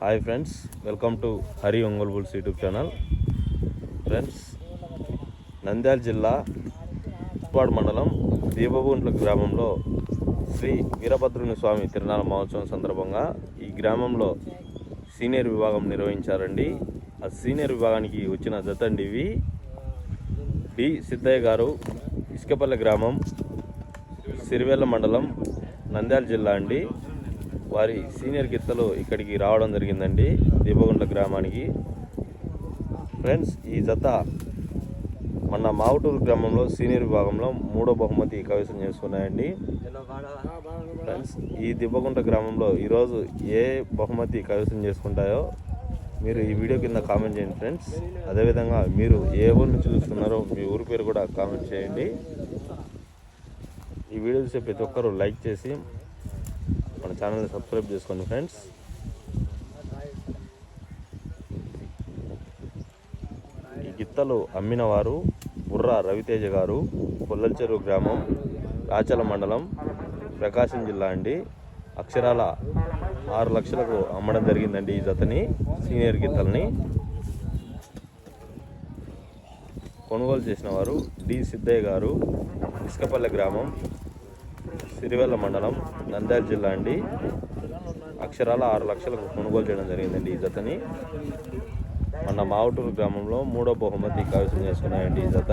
Hi friends, welcome to Hari Ongole bulls YouTube channel. Friends, Nandyal జిల్లా ఉప్పాడ మండలం దీపగుంట్ల గ్రామంలో శ్రీ వీరభద్రుని స్వామి తిరునాళ మహోత్సవం సందర్భంగా ఈ గ్రామంలో సీనియర్ విభాగం నిర్వహించారండి. ఆ సీనియర్ విభాగానికి వచ్చిన జతండి ఇవి. డి సిద్ధయ్య గారు, ఇసుకపల్లి గ్రామం, సిరివెల్ల మండలం, నంద్యాల జిల్లా అండి. వారి సీనియర్ గిత్తలు ఇక్కడికి రావడం జరిగిందండి, దీపగుంట్ల గ్రామానికి. ఫ్రెండ్స్, ఈ జత మన మావుటూరు గ్రామంలో సీనియర్ విభాగంలో 3వ బహుమతి కైవసం చేసుకున్నాయండి. ఫ్రెండ్స్, ఈ దీపగుంట్ల గ్రామంలో ఈరోజు ఏ బహుమతి కైవసం చేసుకుంటాయో మీరు ఈ వీడియో కింద కామెంట్ చేయండి ఫ్రెండ్స్. అదేవిధంగా మీరు ఏ ఊరు నుంచి చూస్తున్నారో మీ ఊరి పేరు కూడా కామెంట్ చేయండి. ఈ వీడియో చూసే ప్రతి ఒక్కరూ లైక్ చేసి మన ఛానల్ని సబ్స్క్రైబ్ చేసుకోండి ఫ్రెండ్స్. ఈ గిత్తలు అమ్మిన వారు బుర్రా రవితేజ గారు, కొల్లల్చెరువు గ్రామం, రాచల మండలం, ప్రకాశం జిల్లా అండి. అక్షరాల 6 లక్షలకు అమ్మడం జరిగిందండి ఈ జతని, సీనియర్ గిత్తల్ని. కొనుగోలు చేసిన వారు డి సిద్ధయ్య గారు, ఇసుకపల్లె గ్రామం, సిరివెల్ల మండలం, నంద్యాల జిల్లా అండి. అక్షరాల 6 లక్షలకు కొనుగోలు చేయడం జరిగిందండి ఈ జతని. మన మావుటూరు గ్రామంలో 3వ బహుమతి కైవసం చేసుకున్నాయండి ఈ జత.